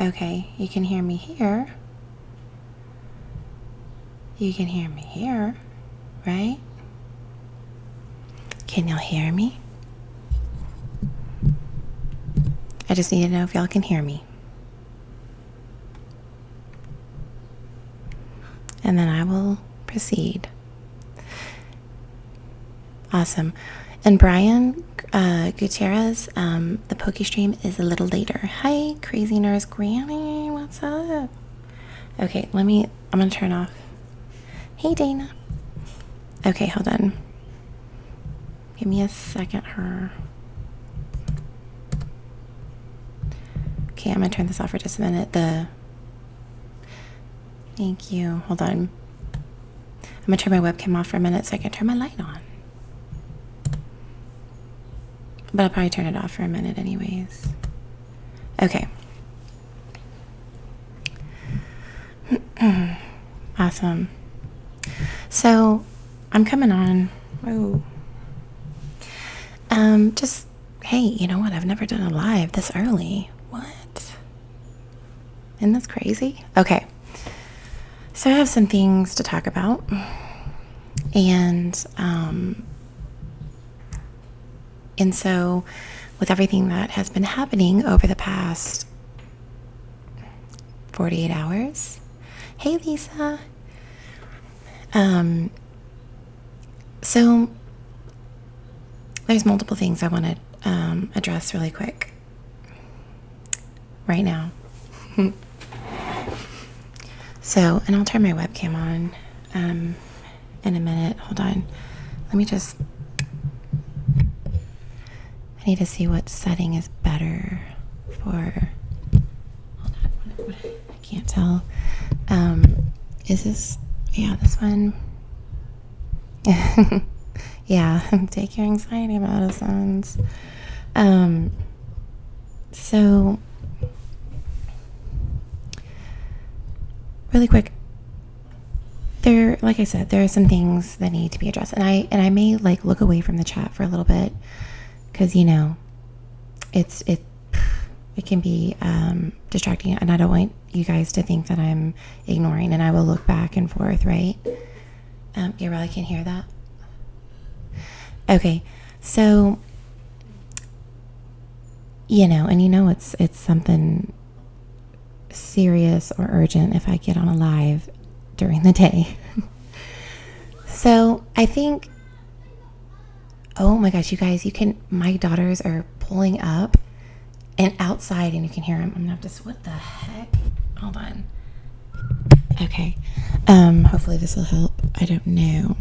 Okay, you can hear me here. You can hear me here, right? Can y'all hear me? I just need to know if y'all can hear me. And then I will proceed. Awesome. And Brian Gutierrez, the Poke stream is a little later. Hi, Crazy Nurse Granny. What's up? Okay, I'm going to turn off. Hey, Dana. Okay, hold on. Give me a second here. Okay, I'm going to turn this off for just a minute. Thank you. Hold on. I'm going to turn my webcam off for a minute so I can turn my light on. But I'll probably turn it off for a minute anyways. Okay. Awesome. So, I'm coming on. Oh. Just, hey, you know what? I've never done a live this early. What? Isn't this crazy? Okay. So I have some things to talk about. And so with everything that has been happening over the past 48 hours. Hey, Lisa. So there's multiple things I want to address really quick right now. So, and I'll turn my webcam on in a minute. Hold on. Let me just, I need to see what setting is better for, hold on, I can't tell. Is this, yeah, this one. Yeah, take your anxiety medicines. So really quick, like I said, there are some things that need to be addressed, and I may like look away from the chat for a little bit because you know it can be distracting, and I don't want you guys to think that I'm ignoring, and I will look back and forth, right? Gabrielle, I can hear that. Okay, so you know, and you know it's something serious or urgent if I get on a live during the day. So I think, oh my gosh, you guys, my daughters are pulling up and outside and you can hear them. I'm gonna have to, what the heck? Hold on. Okay. Hopefully this will help. I don't know.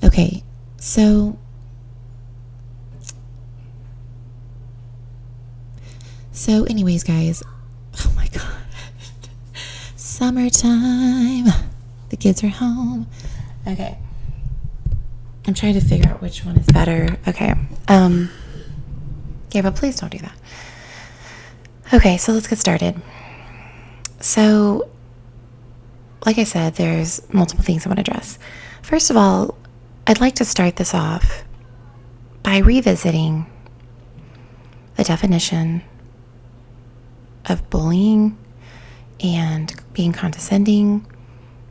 Okay. So anyways, guys, oh my god, summertime, the kids are home. Okay, I'm trying to figure out which one is better. Okay, Gabriel, please don't do that. Okay, so let's get started. So like I said, there's multiple things I want to address. First of all, I'd like to start this off by revisiting the definition of bullying and being condescending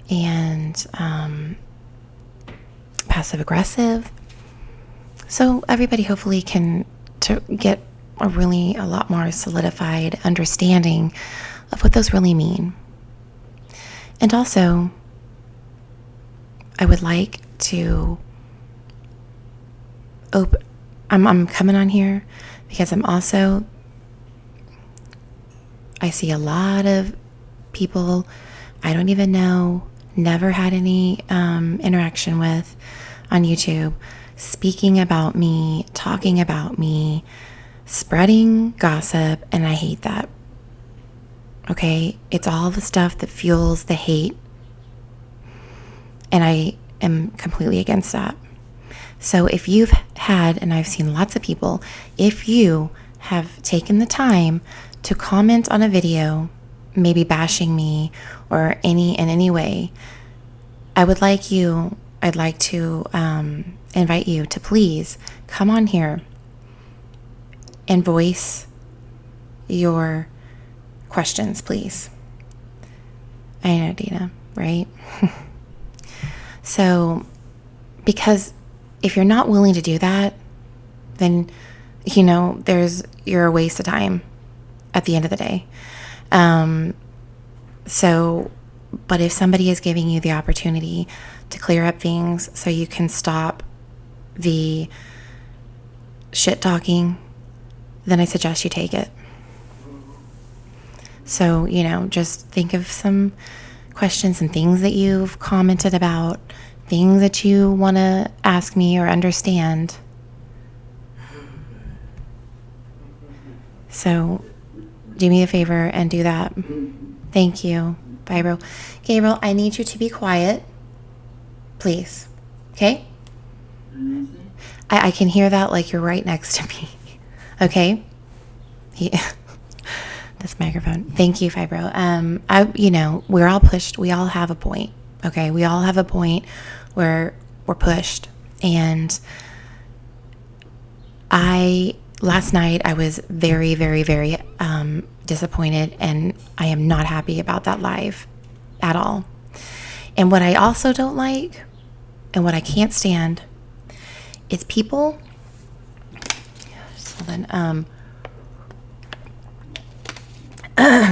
and passive aggressive, so everybody hopefully can get a lot more solidified understanding of what those really mean. And also, I would like to I'm coming on here because I see a lot of people I don't even know, never had any interaction with on YouTube, speaking about me, talking about me, spreading gossip, and I hate that. Okay? It's all the stuff that fuels the hate, and I am completely against that. So if you've had, and I've seen lots of people, if you have taken the time to comment on a video, maybe bashing me or in any way, I'd like to invite you to please come on here and voice your questions, please. I know, Dina, right? So, because if you're not willing to do that, then, you're a waste of time at the end of the day. But if somebody is giving you the opportunity to clear up things so you can stop the shit talking, then I suggest you take it. So, just think of some questions and things that you've commented about, things that you want to ask me or understand. So, do me a favor and do that. Thank you. Bye, bro. Gabriel, I need you to be quiet, please. Okay? I can hear that like you're right next to me. Okay? This microphone. Thank you, Fibro. We're all pushed. We all have a point. Okay? We all have a point where we're pushed. And last night I was very, very, very disappointed, and I am not happy about that live at all. And what I also don't like, and what I can't stand, is people. Just hold on.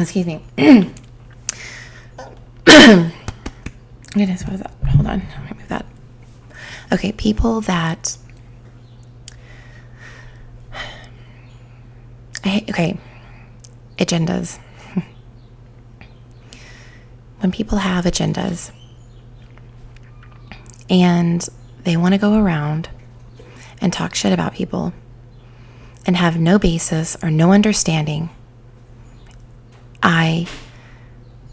Excuse me. Goodness, what was that? Hold on. Let me move that. Okay, people that. Agendas. When people have agendas and they want to go around and talk shit about people and have no basis or no understanding, I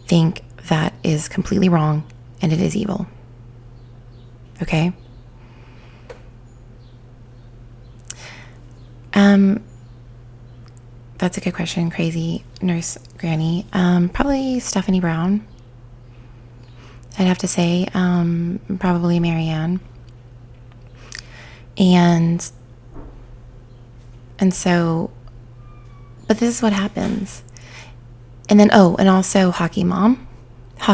think that is completely wrong and it is evil. Okay? That's a good question, crazy nurse granny. Probably Stephanie Brown. I'd have to say, probably Marianne. And so, but this is what happens. And then, and also Hockey Mom, who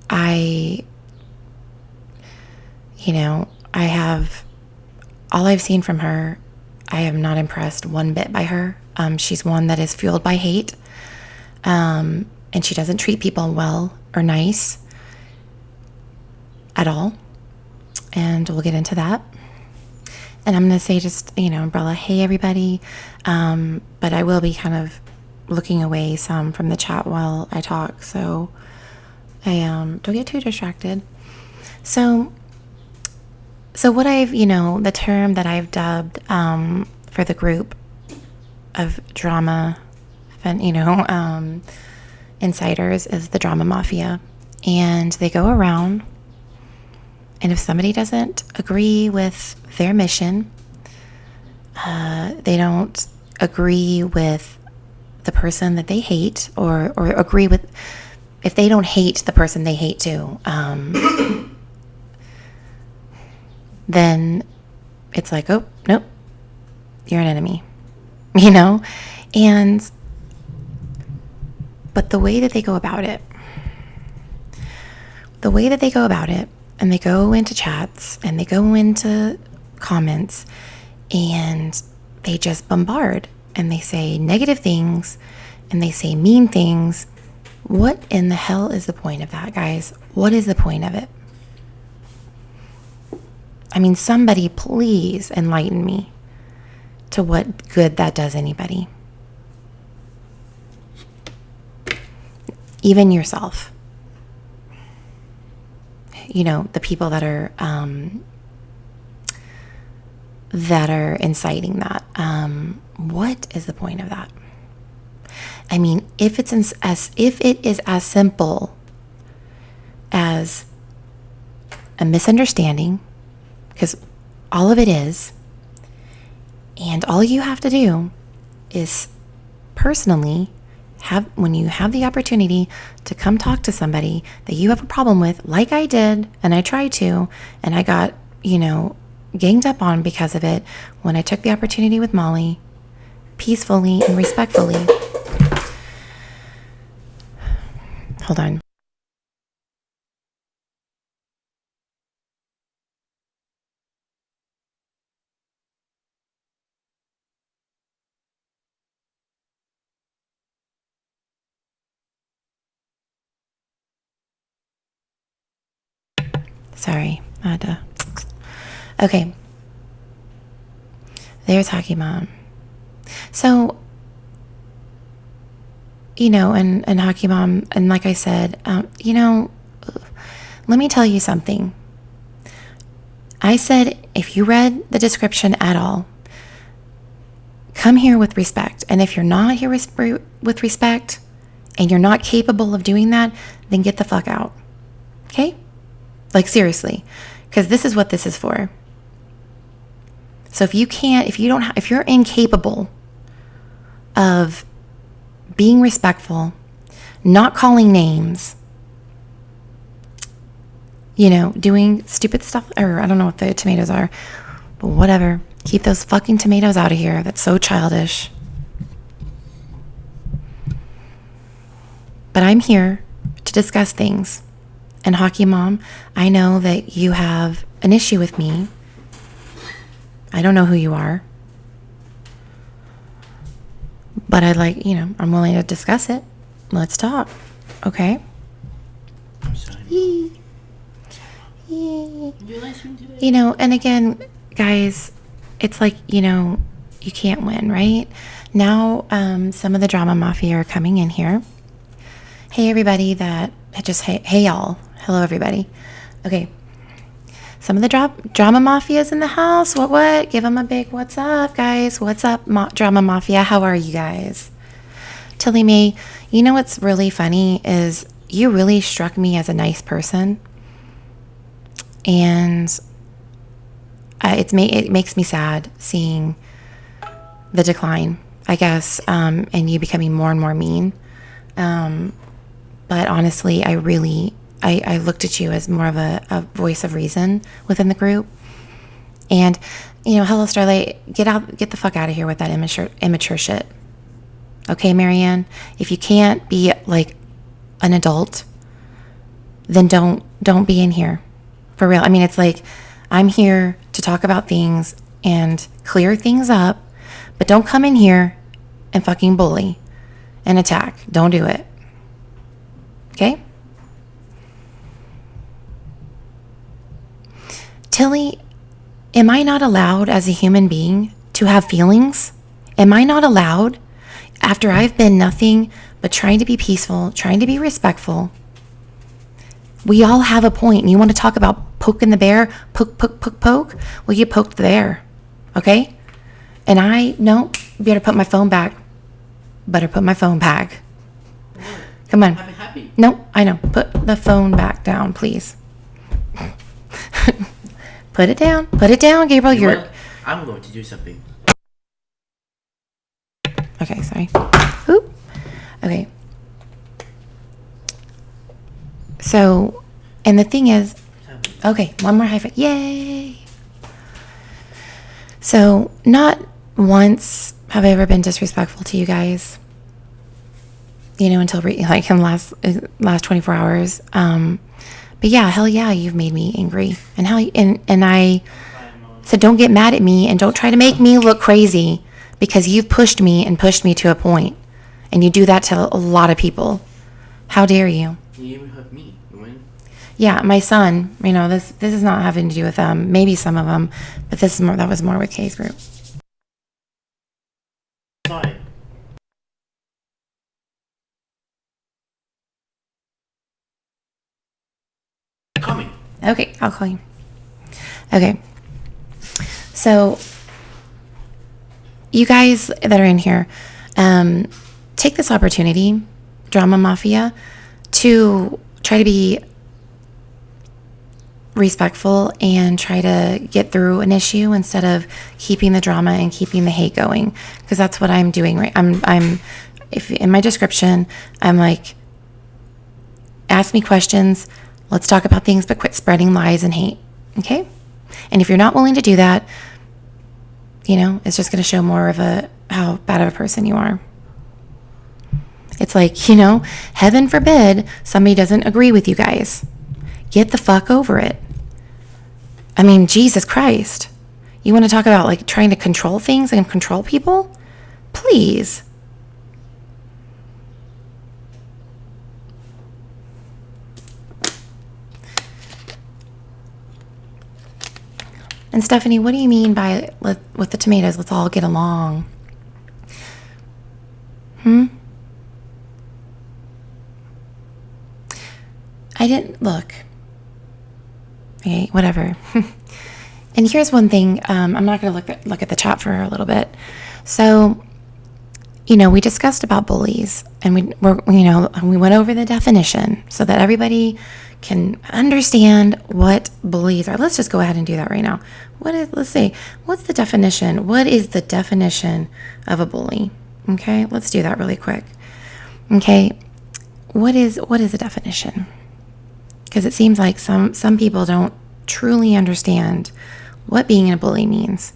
I have, all I've seen from her, I am not impressed one bit by her. She's one that is fueled by hate. And she doesn't treat people well or nice at all. And we'll get into that. And I'm going to say just, umbrella, hey, everybody. But I will be kind of looking away some from the chat while I talk. So I don't get too distracted. So what I've, the term that I've dubbed for the group of drama, insiders is the drama mafia. And they go around, and if somebody doesn't agree with their mission, they don't agree with the person that they hate, or agree with, if they don't hate the person they hate too, then it's like, oh, nope, you're an enemy, and but the way that they go about it, and they go into chats and they go into comments and they just bombard and they say negative things and they say mean things. What in the hell is the point of that, guys? What is the point of it? I mean, somebody please enlighten me to what good that does anybody. Even yourself. The people that are inciting that. What is the point of that? I mean, if it is as simple as a misunderstanding, because all of it is, and all you have to do is personally when you have the opportunity to come talk to somebody that you have a problem with, like I did, and I tried to, and I got, ganged up on because of it when I took the opportunity with Molly, peacefully and respectfully. Hold on. Sorry. I had to. Okay. There's Hockey Mom. So, and Hockey Mom, and like I said, let me tell you something. I said, if you read the description at all, come here with respect. And if you're not here with respect and you're not capable of doing that, then get the fuck out. Okay? Like, seriously. Because this is what this is for. So if you're incapable of being respectful, not calling names, doing stupid stuff, or I don't know what the tomatoes are, but whatever. Keep those fucking tomatoes out of here. That's so childish. But I'm here to discuss things. And Hockey Mom, I know that you have an issue with me. I don't know who you are. But I'm willing to discuss it. Let's talk. Okay? I'm sorry. Yee. And again, guys, it's like, you can't win, right? Now, some of the drama mafia are coming in here. Hey, everybody hey, y'all. Hello, everybody. Okay. Some of the drama mafia's in the house. What? Give them a big what's up, guys. What's up, drama mafia? How are you guys? Tilly Mae, what's really funny is you really struck me as a nice person. And it makes me sad seeing the decline, I guess, and you becoming more and more mean. But honestly, I looked at you as more of a voice of reason within the group. And, hello, Starlight, get the fuck out of here with that immature shit. Okay, Marianne? If you can't be like an adult, then don't be in here. For real. I mean, it's like, I'm here to talk about things and clear things up, but don't come in here and fucking bully and attack. Don't do it. Okay? Tilly, am I not allowed as a human being to have feelings? Am I not allowed, after I've been nothing but trying to be peaceful, trying to be respectful? We all have a point, and you want to talk about poking the bear, poke. Well, you poked the bear, okay? And you better put my phone back. Better put my phone back. Come on. I'm happy. No, I know. Put the phone back down, please. Put it down. Put it down, Gabriel. I'm going to do something. Okay, sorry. Oop. Okay. So, and the thing is, okay, one more high five. Yay. So, not once have I ever been disrespectful to you guys, until in the last 24 hours. But yeah, hell yeah, you've made me angry. And I said, don't get mad at me and don't try to make me look crazy, because you've pushed me to a point. And you do that to a lot of people. How dare you? You even hurt me. Yeah, my son, this is not having to do with them, maybe some of them, but that was more with Kay's group. Sorry. Coming. Okay, I'll call you. Okay. So, you guys that are in here, take this opportunity, Drama Mafia, to try to be respectful and try to get through an issue instead of keeping the drama and keeping the hate going, because that's what I'm doing. Right, if in my description, I'm like, ask me questions, let's talk about things, but quit spreading lies and hate. Okay? And if you're not willing to do that, it's just going to show more of how bad of a person you are. It's like, heaven forbid somebody doesn't agree with you guys. Get the fuck over it. I mean, Jesus Christ. You want to talk about like trying to control things and control people? Please. And Stephanie, what do you mean by with the tomatoes, let's all get along? I didn't look. Okay, whatever. And here's one thing. I'm not going to look at the chat for a little bit. So, we discussed about bullies, and we went over the definition so that everybody can understand what bullies are. Let's just go ahead and do that right now. Let's say, what's the definition? What is the definition of a bully? Okay, let's do that really quick. Okay, what is the definition? Because it seems like some people don't truly understand what being a bully means.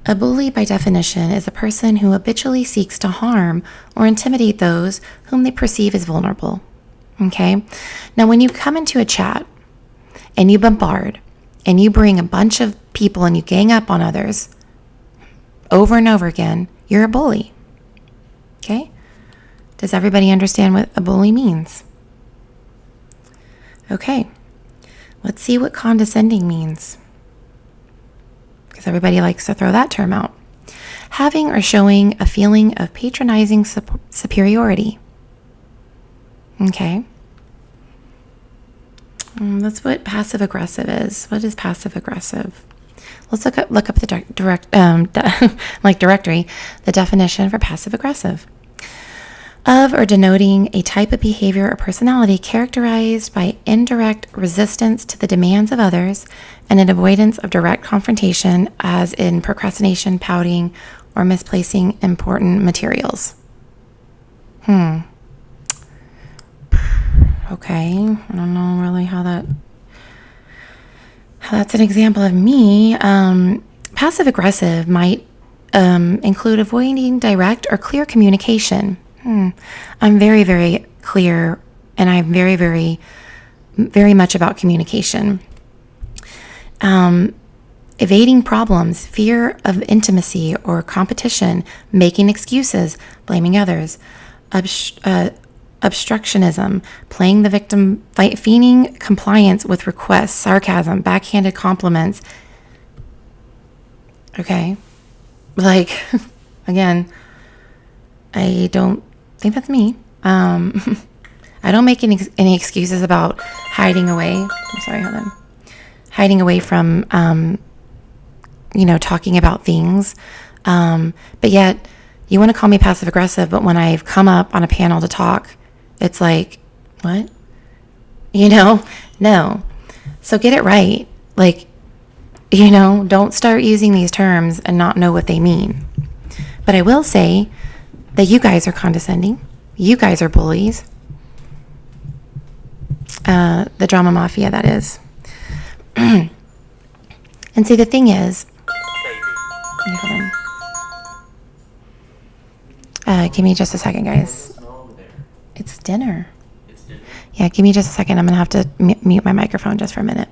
A bully, by definition, is a person who habitually seeks to harm or intimidate those whom they perceive as vulnerable. Okay? Now, when you come into a chat and you bombard and you bring a bunch of people and you gang up on others over and over again, you're a bully. Okay? Does everybody understand what a bully means? Okay. Let's see what condescending means, because everybody likes to throw that term out. Having or showing a feeling of patronizing superiority. Okay. That's what passive aggressive is. What is passive aggressive? Let's look up the directory, the definition for passive aggressive. Of or denoting a type of behavior or personality characterized by indirect resistance to the demands of others and an avoidance of direct confrontation, as in procrastination, pouting, or misplacing important materials. Okay, I don't know really how that's an example of me. Passive aggressive might include avoiding direct or clear communication. I'm very, very clear, and I'm very, very, very much about communication. Evading problems, fear of intimacy or competition, making excuses, blaming others, obstructionism, playing the victim, feigning compliance with requests, sarcasm, backhanded compliments. Okay. Like, again, I don't think that's me. I don't make any excuses about hiding away. I'm sorry, hold on. Hiding away from, talking about things. But yet, you want to call me passive aggressive, but when I've come up on a panel to talk, it's like, what? No. So get it right. Like, don't start using these terms and not know what they mean. But I will say that you guys are condescending. You guys are bullies. The drama mafia, that is. And see, the thing is, hold on. Give me just a second, guys. It's dinner. Yeah, give me just a second. I'm going to have to mute my microphone just for a minute.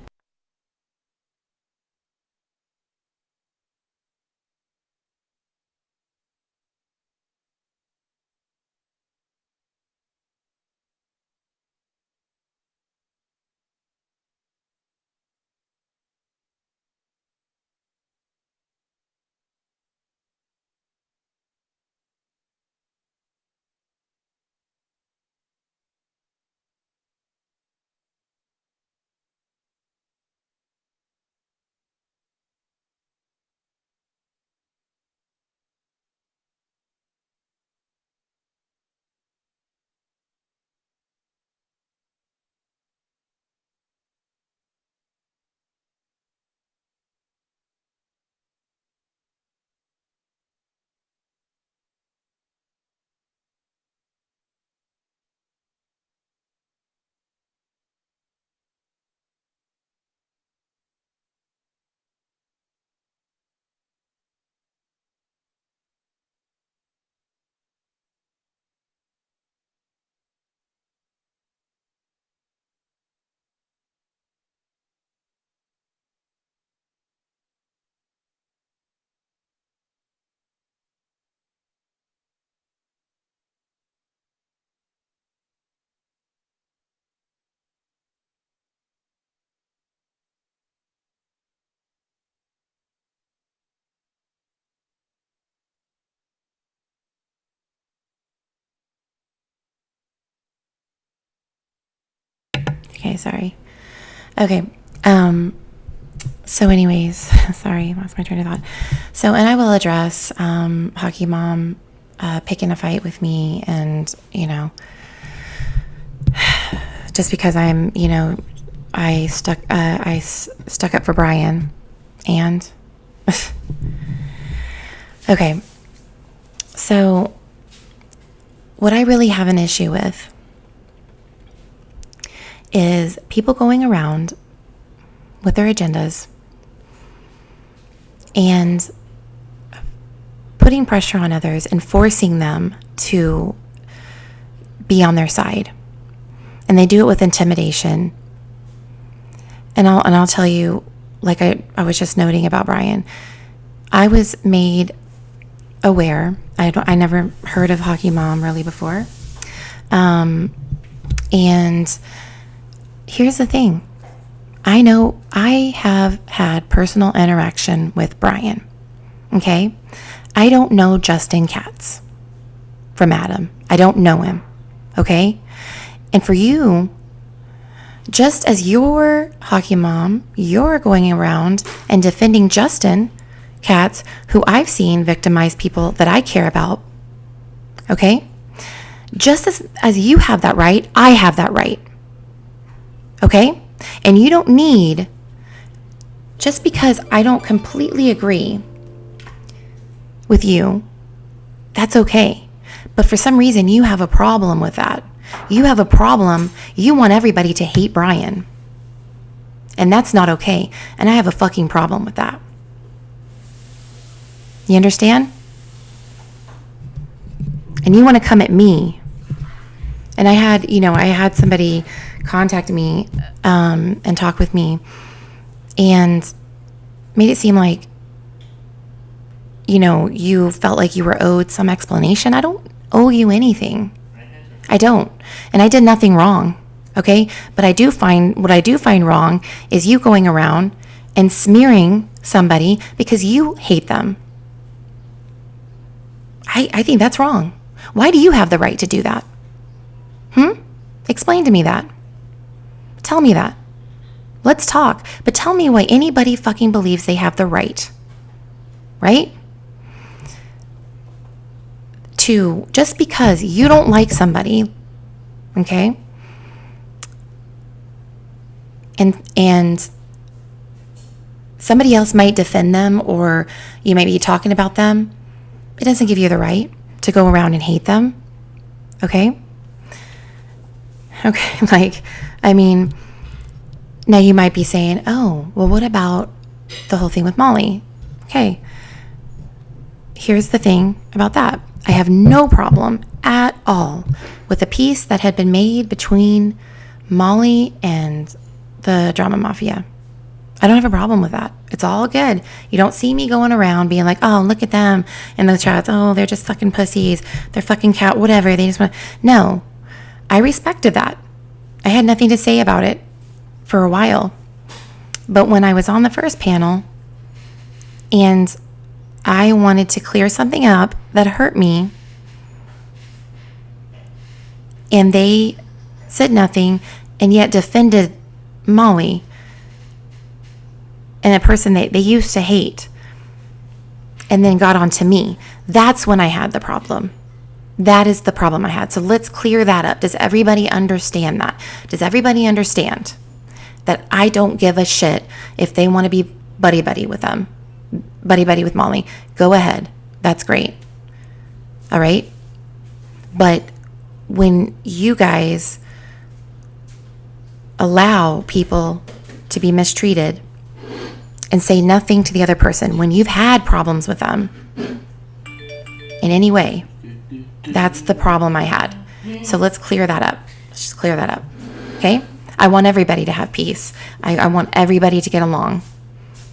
Okay, sorry. Okay. So anyways, sorry, lost my train of thought. So, and I will address Hockey Mom picking a fight with me, and, just because I'm, I stuck up for Brian, and okay. So what I really have an issue with is people going around with their agendas and putting pressure on others and forcing them to be on their side. And they do it with intimidation. And I'll tell you, like I was just noting about Brian, I was made aware. I never heard of Hockey Mom really before. And here's the thing. I know I have had personal interaction with Brian. Okay? I don't know Justin Katz from Adam. I don't know him. Okay? And for you, just as your Hockey Mom, you're going around and defending Justin Katz, who I've seen victimize people that I care about. Okay? Just as you have that right, I have that right. Okay? And you don't need, just because I don't completely agree with you, that's okay. But for some reason, you have a problem with that. You have a problem. You want everybody to hate Brian. And that's not okay. And I have a fucking problem with that. You understand? And you want to come at me. And I had somebody contact me and talk with me and made it seem like, you felt like you were owed some explanation. I don't owe you anything. I don't. And I did nothing wrong. Okay? But what I do find wrong is you going around and smearing somebody because you hate them. I think that's wrong. Why do you have the right to do that? Explain to me that. Tell me that. Let's talk. But tell me why anybody fucking believes they have the right. Right? To, just because you don't like somebody, okay? And somebody else might defend them, or you might be talking about them. It doesn't give you the right to go around and hate them. Okay? Okay, now you might be saying, oh, well, what about the whole thing with Molly? Okay, here's the thing about that. I have no problem at all with the peace that had been made between Molly and the drama mafia. I don't have a problem with that. It's all good. You don't see me going around being like, oh, look at them in the chats. Oh, they're just fucking pussies. They're fucking cat, whatever. They just want. No, I respected that. I had nothing to say about it for a while. But when I was on the first panel and I wanted to clear something up that hurt me, and they said nothing and yet defended Molly and a person they used to hate, and then got on to me, that's when I had the problem. That is the problem I had. So let's clear that up. Does everybody understand that? Does everybody understand that I don't give a shit if they want to be buddy-buddy with them? Buddy-buddy with Molly. Go ahead. That's great. All right? But when you guys allow people to be mistreated and say nothing to the other person when you've had problems with them in any way, that's the problem I had. So let's clear that up. Let's just clear that up. Okay? I want everybody to have peace. I want everybody to get along.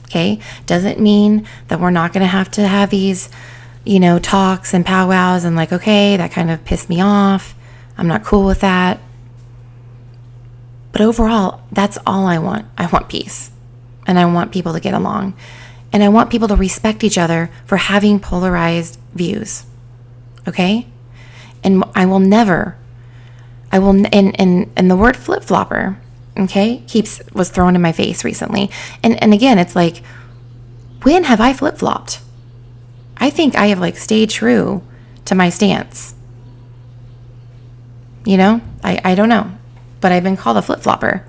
Okay? Doesn't mean that we're not going to have these, talks and powwows and like, okay, that kind of pissed me off. I'm not cool with that. But overall, that's all I want. I want peace. And I want people to get along. And I want people to respect each other for having polarized views. Okay? And and the word flip-flopper, okay, was thrown in my face recently. And again, it's like, when have I flip-flopped? I think I have like stayed true to my stance. You know, I don't know, but I've been called a flip-flopper,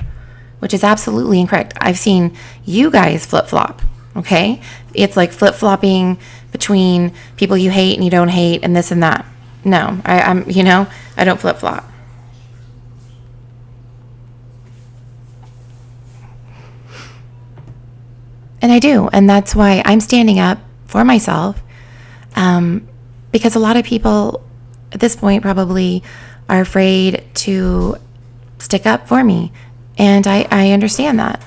which is absolutely incorrect. I've seen you guys flip-flop, okay? It's like flip-flopping between people you hate and you don't hate and this and that. No, I'm, I don't flip-flop. And I do, and that's why I'm standing up for myself, because a lot of people at this point probably are afraid to stick up for me. And I understand that.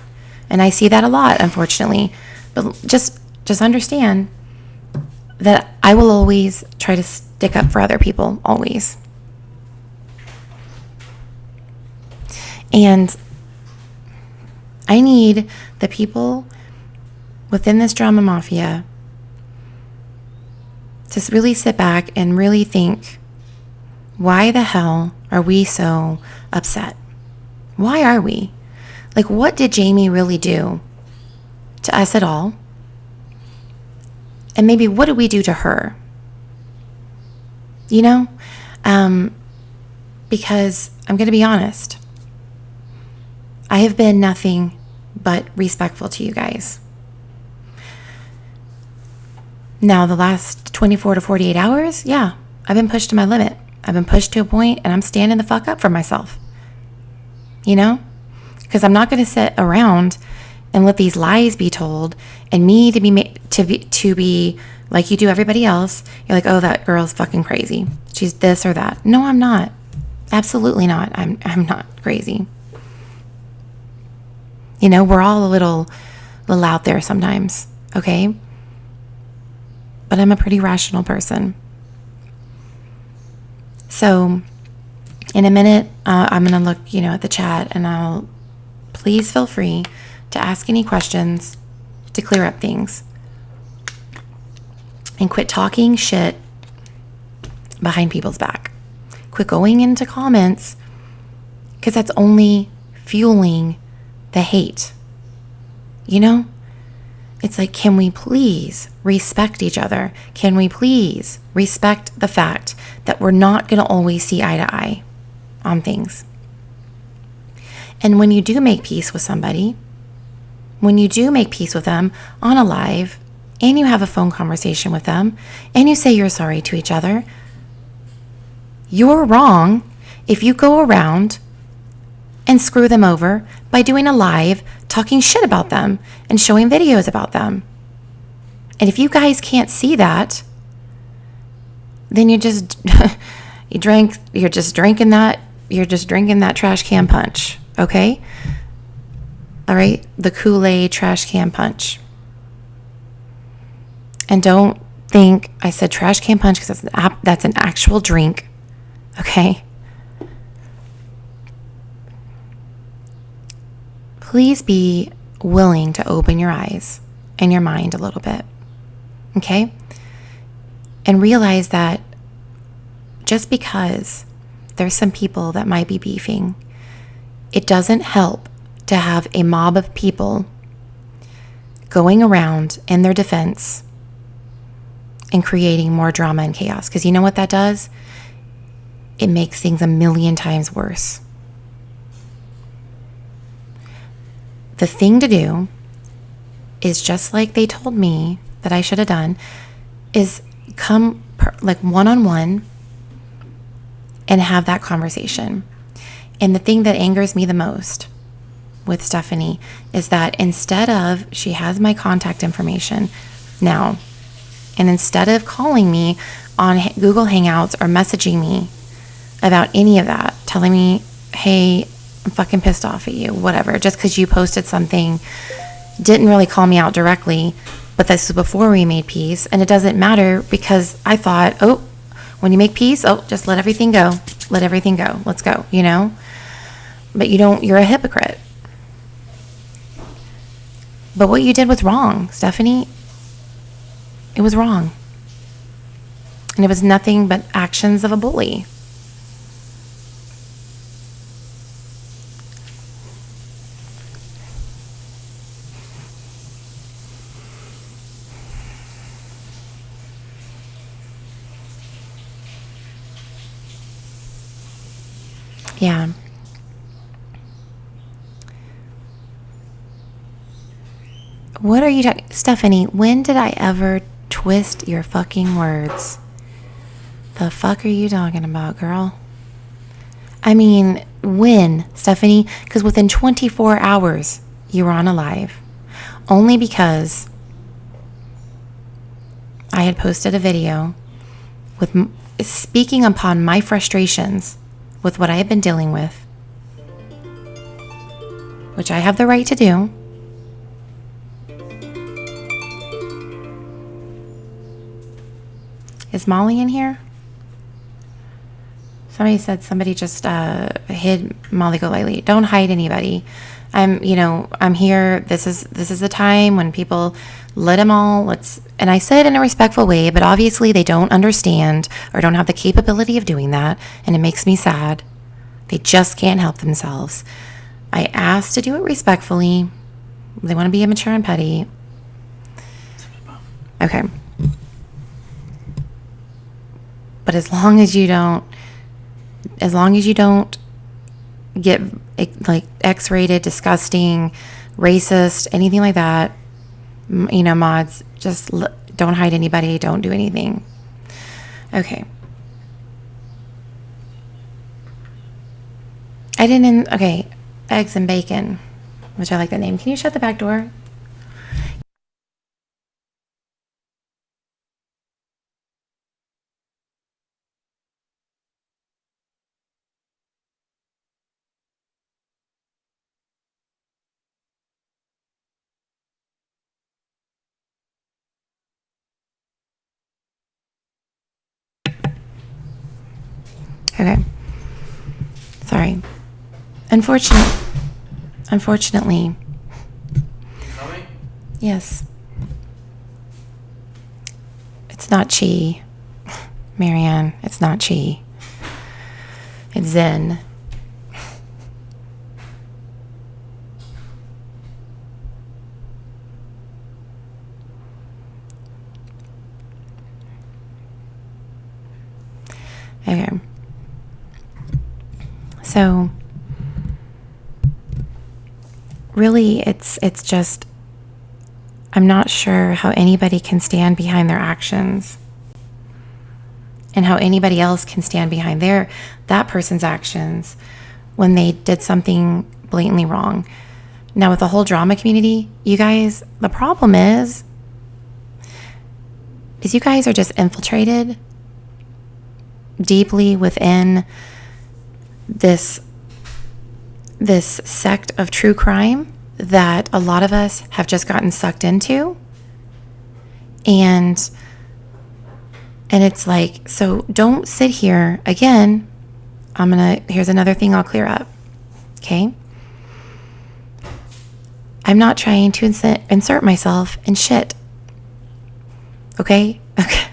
And I see that a lot, unfortunately. But just understand that I will always try to stick up for other people, always. And I need the people within this drama mafia to really sit back and really think, why the hell are we so upset? Why are we? Like, what did Jamie really do to us at all? And maybe what did we do to her? Because I'm going to be honest, I have been nothing but respectful to you guys. Now, the last 24 to 48 hours, yeah, I've been pushed to my limit. I've been pushed to a point, and I'm standing the fuck up for myself. Because I'm not going to sit around and let these lies be told, and me to be like you do everybody else. You're like, oh, that girl's fucking crazy. She's this or that. No, I'm not. Absolutely not. I'm not crazy. We're all a little out there sometimes, okay? But I'm a pretty rational person. So in a minute, I'm going to look, at the chat, and please feel free to ask any questions to clear up things. And quit talking shit behind people's back. Quit going into comments, because that's only fueling the hate. It's like, can we please respect each other? Can we please respect the fact that we're not going to always see eye to eye on things? And when you do make peace with somebody, when you do make peace with them on a live, and you have a phone conversation with them, and you say you're sorry to each other, you're wrong if you go around and screw them over by doing a live talking shit about them and showing videos about them. And if you guys can't see that, then you're just drinking that trash can punch, okay? All right, the Kool-Aid trash can punch. And don't think I said trash can punch because that's an actual drink, okay? Please be willing to open your eyes and your mind a little bit, okay? And realize that just because there's some people that might be beefing, it doesn't help to have a mob of people going around in their defense and creating more drama and chaos. Because you know what that does? It makes things a million times worse. The thing to do is, just like they told me that I should have done, is come like one-on-one and have that conversation. And the thing that angers me the most with Stephanie is that instead of, she has my contact information now, and instead of calling me on Google Hangouts or messaging me about any of that, telling me, hey, I'm fucking pissed off at you, whatever, just because you posted something, didn't really call me out directly, but this was before we made peace, and it doesn't matter because I thought, oh, when you make peace, oh, just let everything go, let's go, But you're a hypocrite. But what you did was wrong, Stephanie. It was wrong. And it was nothing but actions of a bully. Yeah. What are you talking, Stephanie? When did I ever twist your fucking words? The fuck are you talking about, girl? I mean, when, Stephanie? Because within 24 hours, you were on a live. Only because I had posted a video with speaking upon my frustrations with what I had been dealing with, which I have the right to do. Is Molly in here? Somebody said somebody just hid Molly Golightly. Don't hide anybody. I'm here. This is the time when people let them all. And I say it in a respectful way, but obviously they don't understand or don't have the capability of doing that, and it makes me sad. They just can't help themselves. I asked to do it respectfully. They want to be immature and petty. Okay. But as long as you don't get like X-rated, disgusting, racist, anything like that, mods, just don't hide anybody, don't do anything. Okay. Okay, eggs and bacon, which I like that name. Can you shut the back door? Okay. Sorry. Unfortunately. Coming? Yes. It's not chi, Marianne. It's not chi. It's zen. Okay. So really it's just, I'm not sure how anybody can stand behind their actions and how anybody else can stand behind that person's actions when they did something blatantly wrong. Now with the whole drama community, you guys, the problem is you guys are just infiltrated deeply within this sect of true crime that a lot of us have just gotten sucked into. And it's like, so don't sit here again. Here's another thing I'll clear up. Okay. I'm not trying to insert myself in shit. Okay.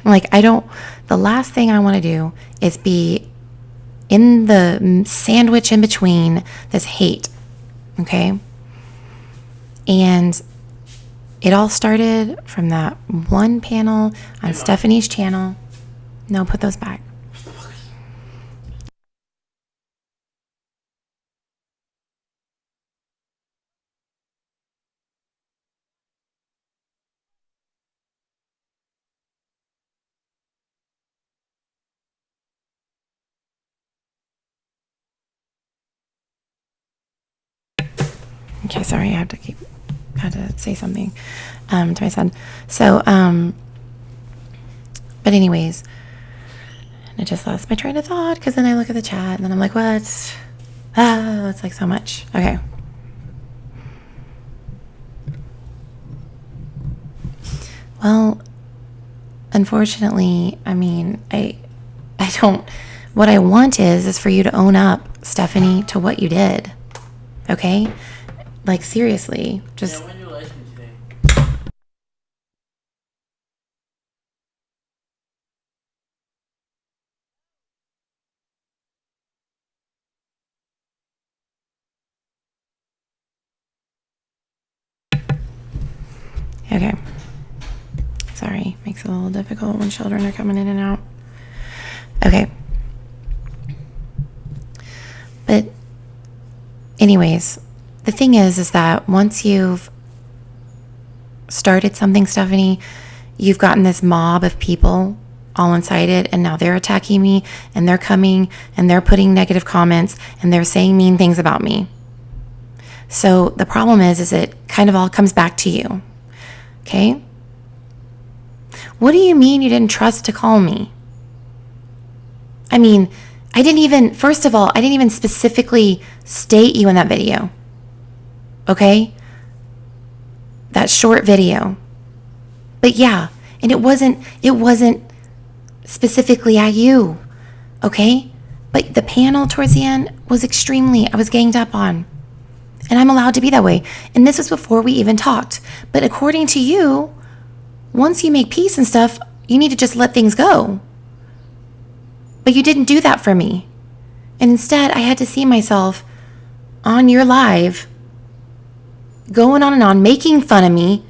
Like, the last thing I want to do is be in the sandwich in between this hate. Okay. And it all started from that one panel on Stephanie's channel. No, put those back. Okay, sorry, I had to say something to my son. So, but anyways, I just lost my train of thought because then I look at the chat and then I'm like, what? It's like so much. Okay. Well, unfortunately, I mean, I don't, what I want is for you to own up, Stephanie, to what you did. Okay? Like, seriously, just. Yeah, when do you like me today? Okay. Sorry, makes it a little difficult when children are coming in and out. Okay. But But anyways, the thing is that once you've started something, Stephanie, you've gotten this mob of people all inside it, and now they're attacking me, and they're coming and they're putting negative comments and they're saying mean things about me. So the problem is it kind of all comes back to you. Okay? What do you mean you didn't trust to call me? I mean, first of all, I didn't even specifically state you in that video. Okay? That short video. But yeah, and it wasn't specifically at you. Okay? But the panel towards the end was I was ganged up on. And I'm allowed to be that way. And this was before we even talked. But according to you, once you make peace and stuff, you need to just let things go. But you didn't do that for me. And instead, I had to see myself on your live, going on and on, making fun of me.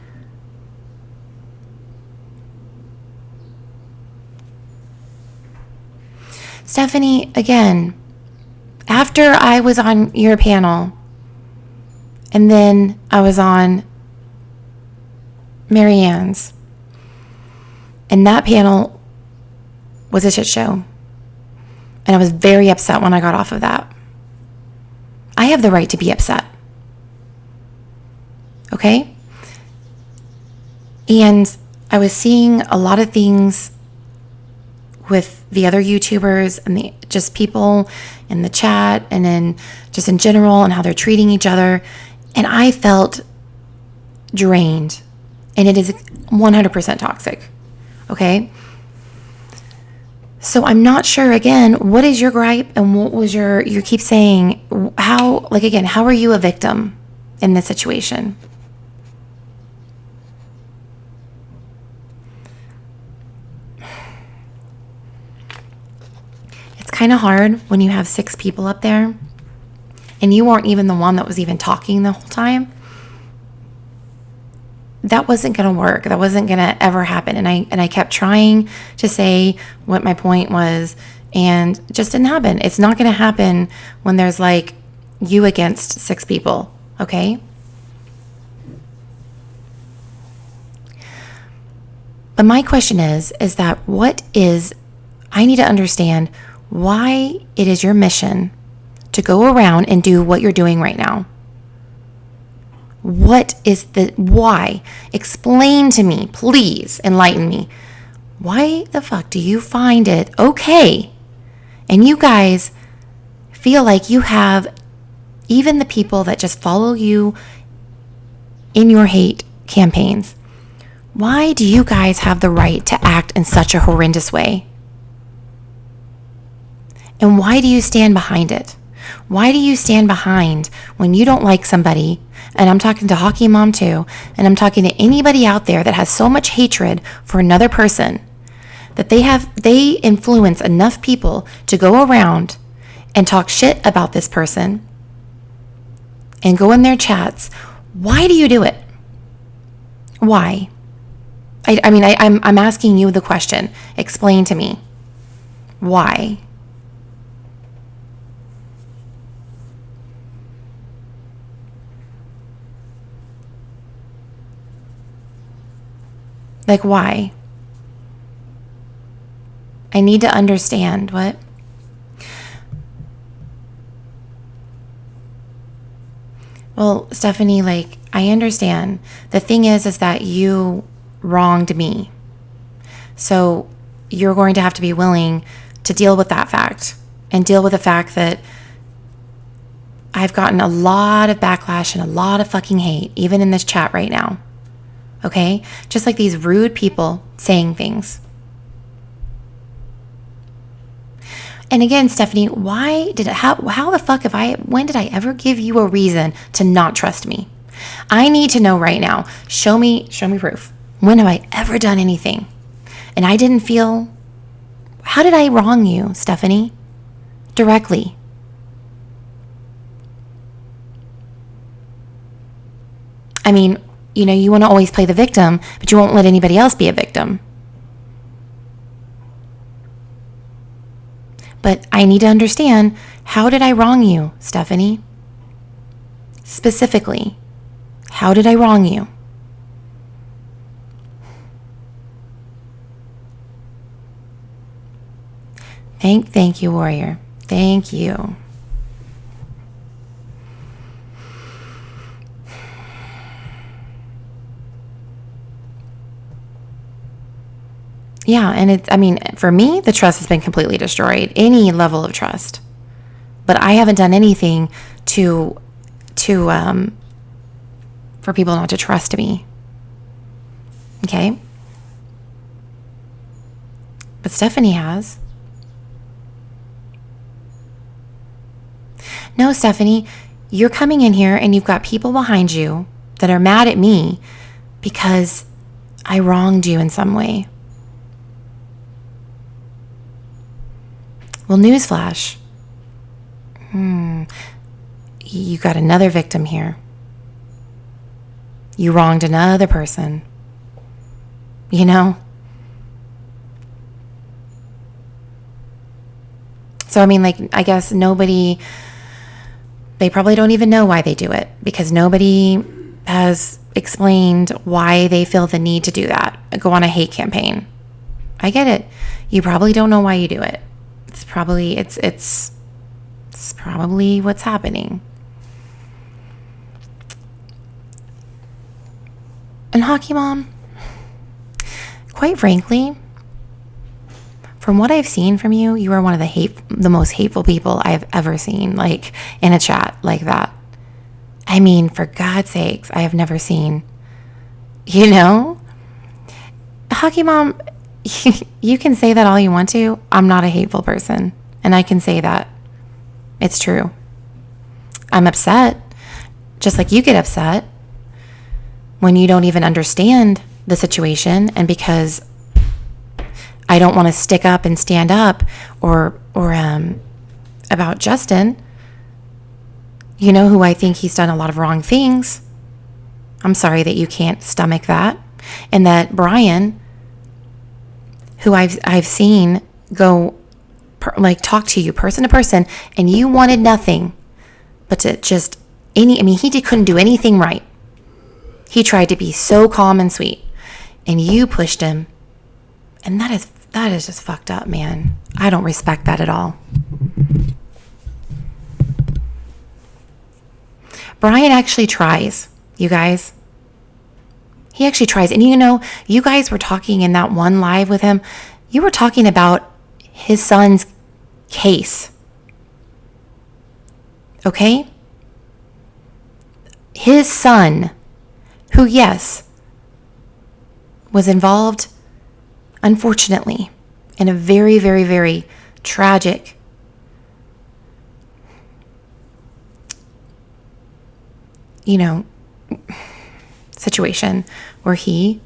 Stephanie, again, after I was on your panel, and then I was on Marianne's, and that panel was a shit show. And I was very upset when I got off of that. I have the right to be upset. Okay? And I was seeing a lot of things with the other YouTubers and just people in the chat and then just in general and how they're treating each other. And I felt drained. And it is 100% toxic. Okay? So I'm not sure, again, what is your gripe and what was you keep saying, how are you a victim in this situation? It's kind of hard when you have 6 people up there and you weren't even the one that was even talking the whole time. That wasn't going to work. That wasn't going to ever happen. And I kept trying to say what my point was, and it just didn't happen. It's not going to happen when there's like you against 6 people, okay? But my question is that I need to understand why it is your mission to go around and do what you're doing right now. What is why? Explain to me, please enlighten me. Why the fuck do you find it okay? And you guys feel like you have even the people that just follow you in your hate campaigns. Why do you guys have the right to act in such a horrendous way? And why do you stand behind it? Why do you stand behind when you don't like somebody? And I'm talking to Hockey Mom too, and I'm talking to anybody out there that has so much hatred for another person that they influence enough people to go around and talk shit about this person and go in their chats. Why do you do it? Why? I'm asking you the question. Explain to me. Why? Like, why? I need to understand. What? Well, Stephanie, like, I understand. The thing is that you wronged me. So you're going to have to be willing to deal with that fact and deal with the fact that I've gotten a lot of backlash and a lot of fucking hate, even in this chat right now. Okay? Just like these rude people saying things. And again, Stephanie, when did I ever give you a reason to not trust me? I need to know right now. Show me proof. When have I ever done anything? And I didn't feel, how did I wrong you, Stephanie? Directly. I mean, you want to always play the victim, but you won't let anybody else be a victim. But I need to understand, how did I wrong you, Stephanie? Specifically, how did I wrong you? Thank you, warrior. Thank you. Yeah, and for me, the trust has been completely destroyed. Any level of trust. But I haven't done anything to for people not to trust me. Okay? But Stephanie has. No, Stephanie, you're coming in here and you've got people behind you that are mad at me because I wronged you in some way. Well, newsflash. You got another victim here. You wronged another person. You know? So, I guess they probably don't even know why they do it, because nobody has explained why they feel the need to do that. Go on a hate campaign. I get it. You probably don't know why you do it. It's probably what's happening. And Hockey Mom, quite frankly, from what I've seen from you, you are one of the most hateful people I've ever seen, in a chat like that. For God's sakes, I have never seen, Hockey Mom, you can say that all you want to. I'm not a hateful person, and I can say that. It's true. I'm upset, just like you get upset when you don't even understand the situation, and because I don't want to stick up and stand up or about Justin, who I think he's done a lot of wrong things. I'm sorry that you can't stomach that. And that Brian, who I've seen go talk to you person to person, and you wanted nothing but to just couldn't do anything right. He tried to be so calm and sweet, and you pushed him. And that is just fucked up, man. I don't respect that at all. Brian actually tries, you guys. He actually tries. And you guys were talking in that one live with him. You were talking about his son's case. Okay? His son, who, yes, was involved, unfortunately, in a very, very, very tragic situation where I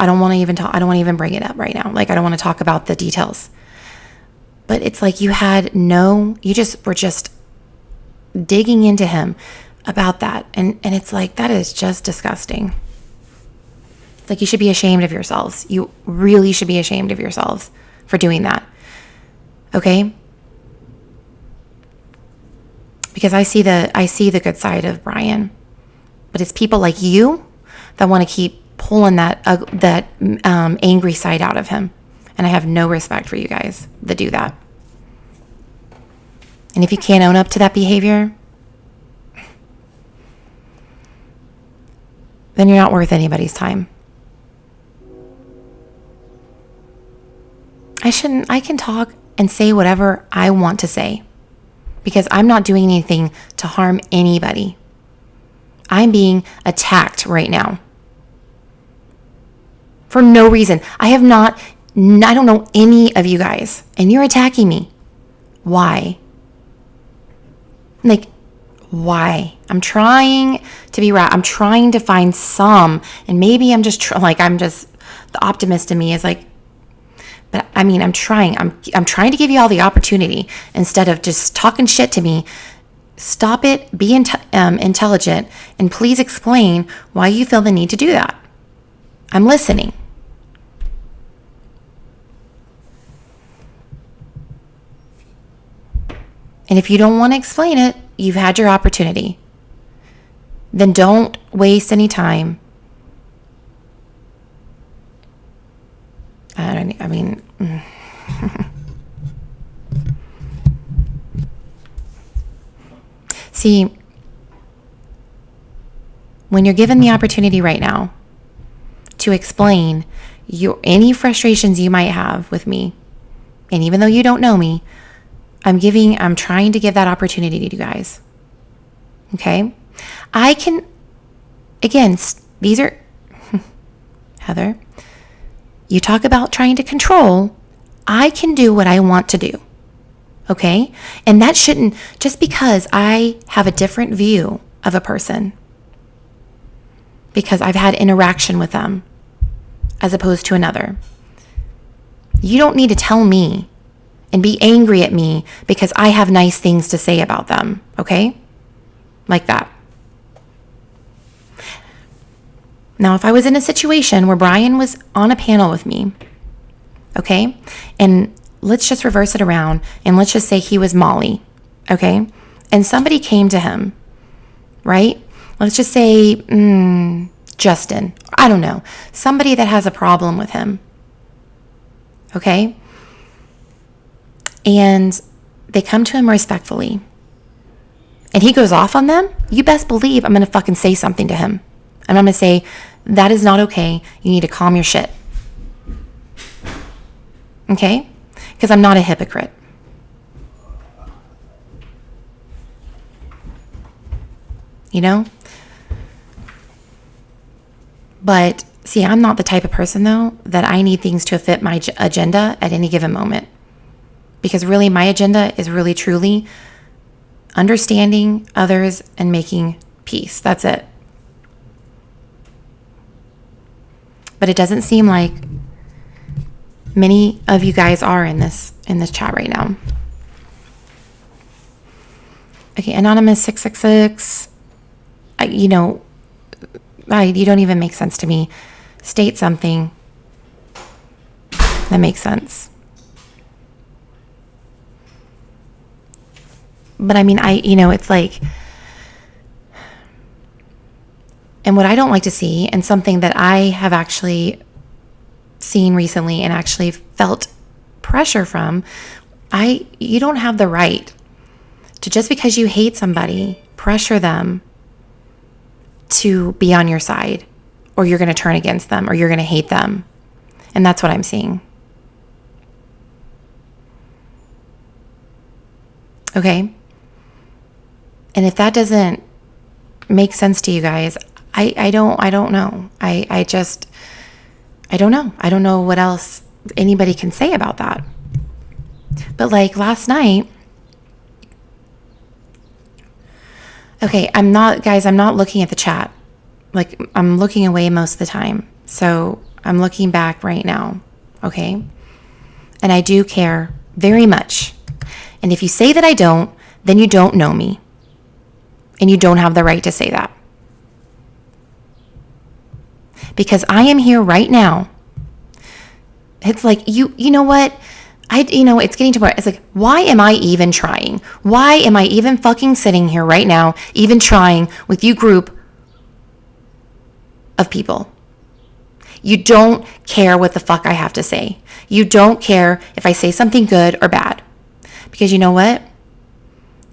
don't want to even bring it up right now. I don't want to talk about the details. But it's you just were just digging into him about that. And it's that is just disgusting. You should be ashamed of yourselves. You really should be ashamed of yourselves for doing that. Okay? Because I see the good side of Brian. But it's people like you that want to keep pulling that angry side out of him. And I have no respect for you guys that do that. And if you can't own up to that behavior, then you're not worth anybody's time. I can talk and say whatever I want to say, because I'm not doing anything to harm anybody. I'm being attacked right now for no reason. I don't know any of you guys, and you're attacking me. Why? Why? I'm trying to be right. I'm trying to find some, and maybe I'm just the optimist in me is but I'm trying. I'm trying to give you all the opportunity instead of just talking shit to me. Stop it. Be intelligent, and please explain why you feel the need to do that. I'm listening. And if you don't want to explain it, you've had your opportunity. Then don't waste any time. I mean, see, when you're given the opportunity right now to explain any frustrations you might have with me, and even though you don't know me, I'm trying to give that opportunity to you guys. Okay? I can, again, these are, Heather, you talk about trying to control. I can do what I want to do. Okay? And that shouldn't, just because I have a different view of a person, because I've had interaction with them as opposed to another, you don't need to tell me and be angry at me because I have nice things to say about them. Okay? Like that. Now, if I was in a situation where Brian was on a panel with me, okay, and let's just reverse it around and let's just say he was Molly, okay, and somebody came to him, right? Let's just say Justin, I don't know, somebody that has a problem with him, okay, and they come to him respectfully and he goes off on them, you best believe I'm going to fucking say something to him. And I'm going to say, that is not okay. You need to calm your shit. Okay? Because I'm not a hypocrite. You know? But see, I'm not the type of person, though, that I need things to fit my agenda at any given moment. Because really, my agenda is really, truly understanding others and making peace. That's it. But it doesn't seem like many of you guys are in this chat right now. Okay, Anonymous 666. You don't even make sense to me. State something that makes sense. But I mean, it's like, and what I don't like to see, and something that I have actually seen recently and actually felt pressure from, you don't have the right to, just because you hate somebody, pressure them to be on your side, or you're going to turn against them, or you're going to hate them. And that's what I'm seeing. Okay? And if that doesn't make sense to you guys, I don't know. I don't know. I don't know what else anybody can say about that. But like last night, okay, I'm not looking at the chat. Like, I'm looking away most of the time. So I'm looking back right now. Okay? And I do care very much. And if you say that I don't, then you don't know me. And you don't have the right to say that. Because I am here right now. It's like, you know what? It's getting to where it's like, why am I even trying? Why am I even fucking sitting here right now, even trying with you group of people? You don't care what the fuck I have to say. You don't care if I say something good or bad. Because you know what?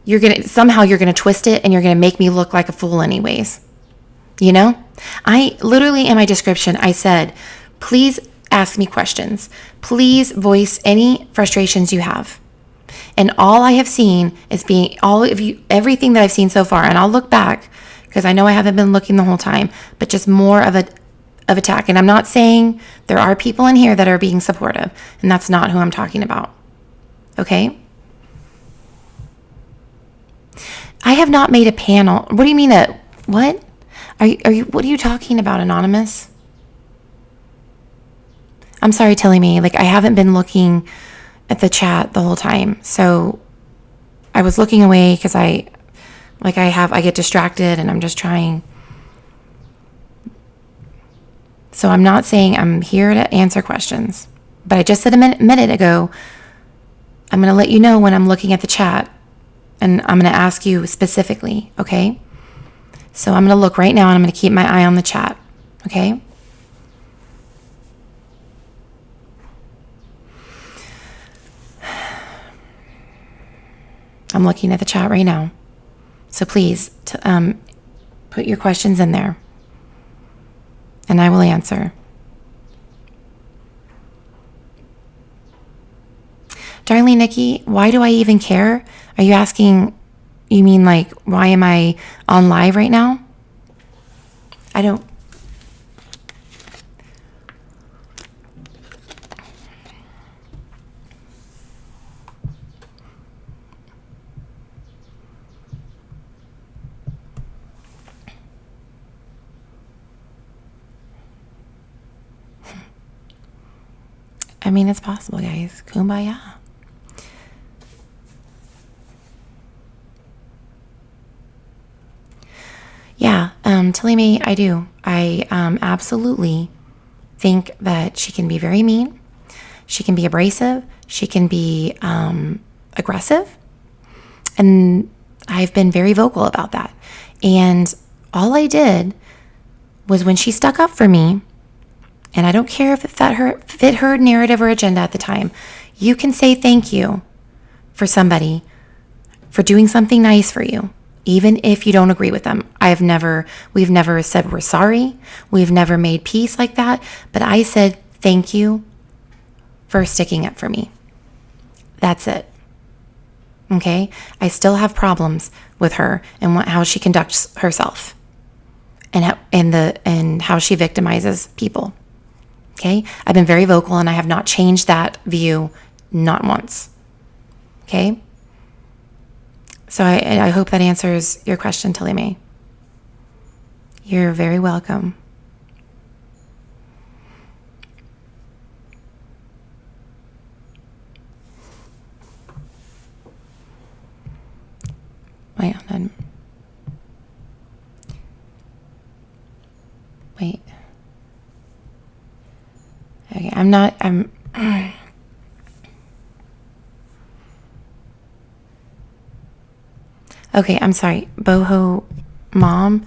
You're going to twist it and you're going to make me look like a fool anyways. You know? I literally, in my description, I said, please ask me questions. Please voice any frustrations you have. And all I have seen is everything that I've seen so far, and I'll look back because I know I haven't been looking the whole time, but just more of attack. And I'm not saying there are people in here that are being supportive, and that's not who I'm talking about. Okay? I have not made a panel. What do you mean what? What are you talking about, Anonymous? I'm sorry, telling me, like, I haven't been looking at the chat the whole time. So I was looking away because I get distracted and I'm just trying. So I'm not saying I'm here to answer questions, but I just said a minute ago, I'm going to let you know when I'm looking at the chat and I'm going to ask you specifically, okay? So I'm going to look right now and I'm going to keep my eye on the chat, okay? I'm looking at the chat right now. So please put your questions in there and I will answer. Darling Nikki, why do I even care? Are you asking, you mean like, why am I on live right now? I don't. I mean, it's possible, guys. Kumbaya. Yeah, Tilly Mae, I do. I absolutely think that she can be very mean. She can be abrasive. She can be aggressive. And I've been very vocal about that. And all I did was when she stuck up for me, and I don't care if it fit her narrative or agenda at the time, you can say thank you for somebody for doing something nice for you, even if you don't agree with them. We've never said we're sorry. We've never made peace like that. But I said thank you for sticking up for me. That's it. Okay? I still have problems with her and how she conducts herself and how she victimizes people. Okay? I've been very vocal and I have not changed that view, not once. Okay? So I hope that answers your question, Tilly Mae. You're very welcome. Wait, hold on. Wait. Okay, I'm okay, I'm sorry. Boho mom.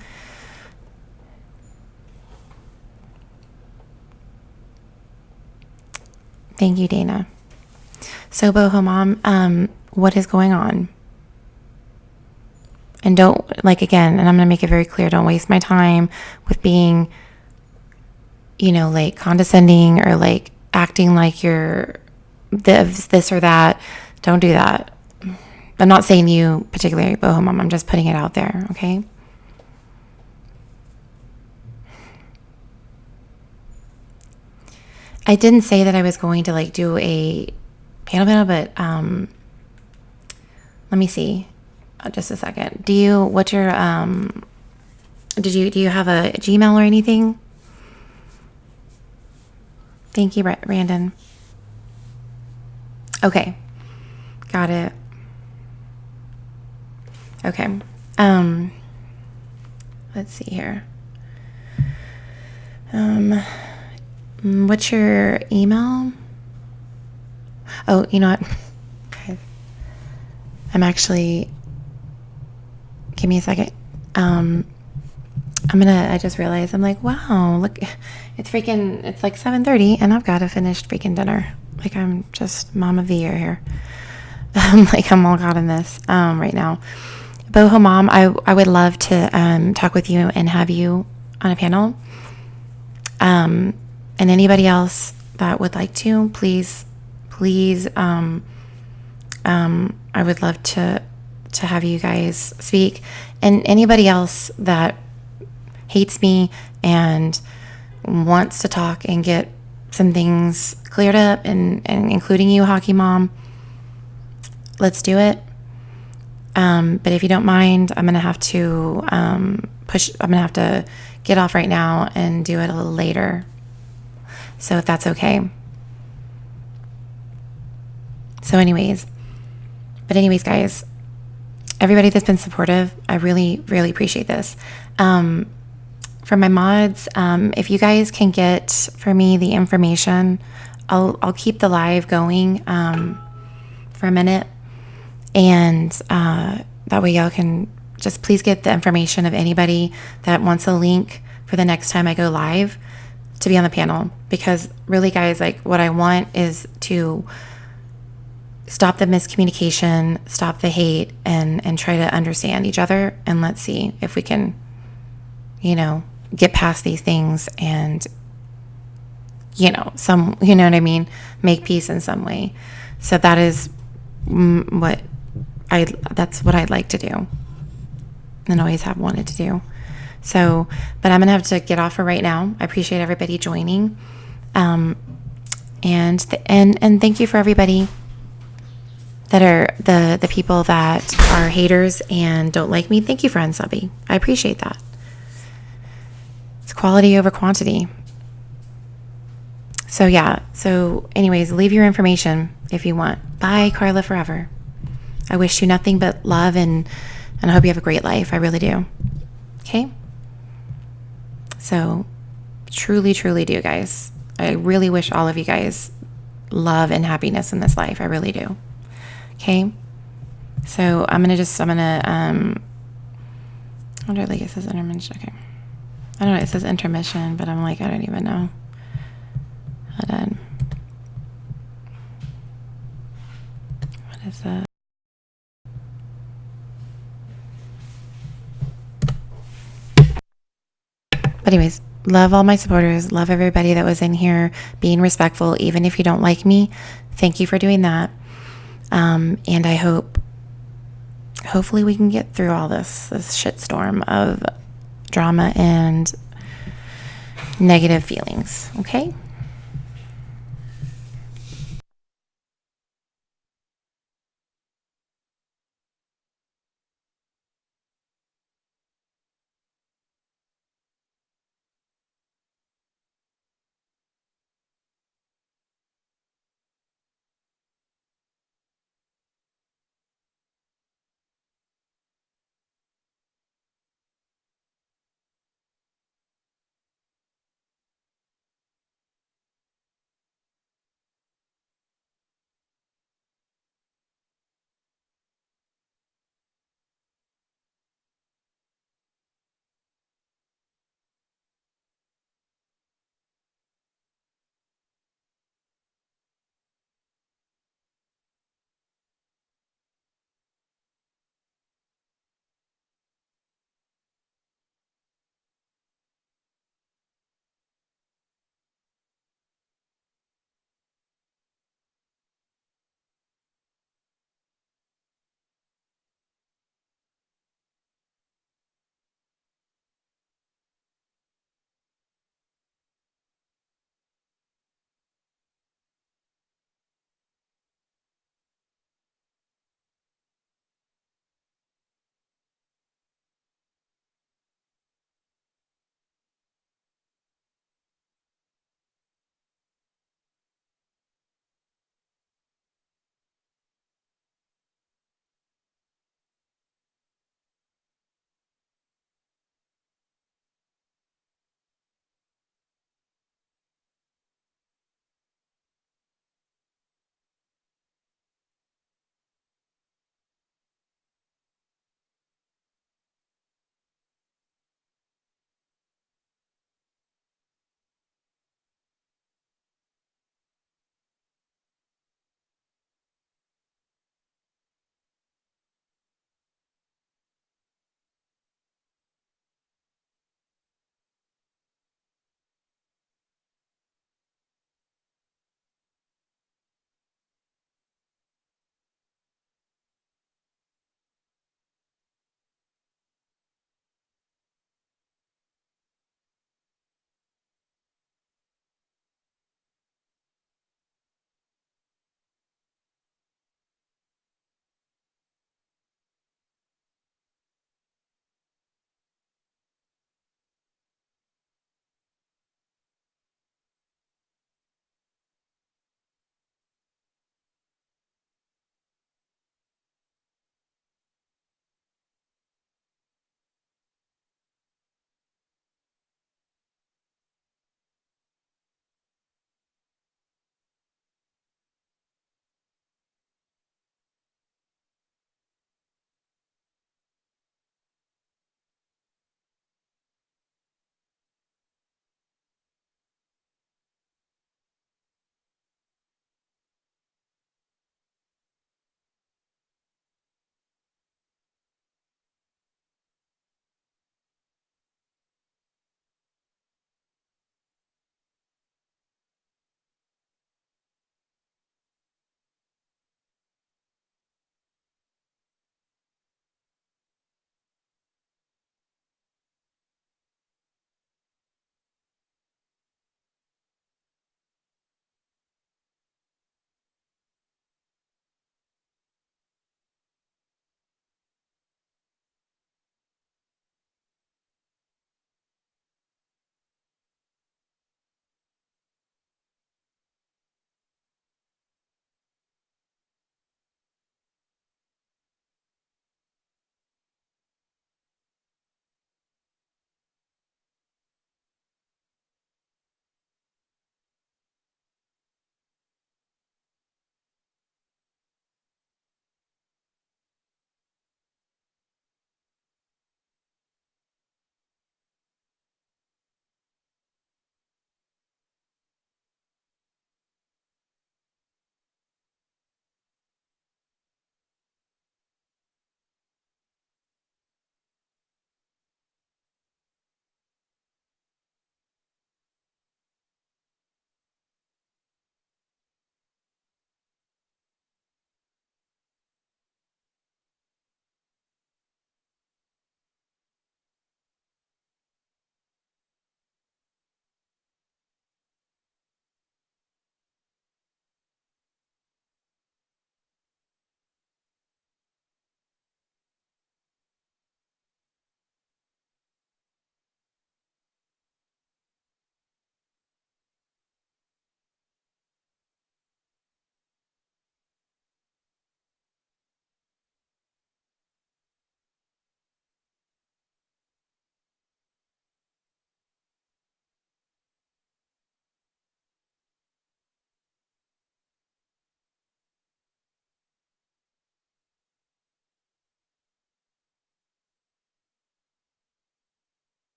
Thank you, Dana. So Boho mom, what is going on? And don't, like, again, and I'm going to make it very clear, don't waste my time with being, like condescending or like acting like you're this or that. Don't do that. I'm not saying you particularly, Boho mom. I'm just putting it out there, okay? I didn't say that I was going to like do a panel, but let me see. Just a second. Do you have a Gmail or anything? Thank you, Brandon. Okay. Got it. Okay. Let's see here. What's your email? Oh, you know what? Okay. Give me a second. I just realized, I'm like, wow, look, it's like 7:30 and I've got a finished freaking dinner. Like, I'm just mom of the year here. I'm all caught in this, right now. Boho mom, I would love to, talk with you and have you on a panel. And anybody else that would like to, please, I would love to have you guys speak. And anybody else that hates me and wants to talk and get some things cleared up, and including you, hockey mom, let's do it. But if you don't mind, I'm gonna have to I'm gonna have to get off right now and do it a little later. So if that's okay. Anyways, guys, everybody that's been supportive, I really, really appreciate this. For my mods, if you guys can get for me the information, I'll keep the live going for a minute, And that way y'all can just please get the information of anybody that wants a link for the next time I go live to be on the panel. Because really, guys, like what I want is to stop the miscommunication, stop the hate, and try to understand each other. And let's see if we can, get past these things and, you know what I mean? Make peace in some way. So that is that's what I'd like to do and always have wanted to do. So, but I'm going to have to get off for right now. I appreciate everybody joining. And thank you for everybody that are the people that are haters and don't like me. Thank you for unsubbing. I appreciate that. It's quality over quantity. So yeah. So anyways, leave your information if you want. Bye, Carla Forever. I wish you nothing but love and I hope you have a great life. I really do. Okay? So truly, truly do, guys. I really wish all of you guys love and happiness in this life. I really do. Okay? So I wonder, like it says intermission. Okay. I don't know. It says intermission, but I'm like, I don't even know. Hold on. What is that? But anyways, love all my supporters. Love everybody that was in here being respectful, even if you don't like me. Thank you for doing that. And I hopefully we can get through all this shitstorm of drama and negative feelings. Okay?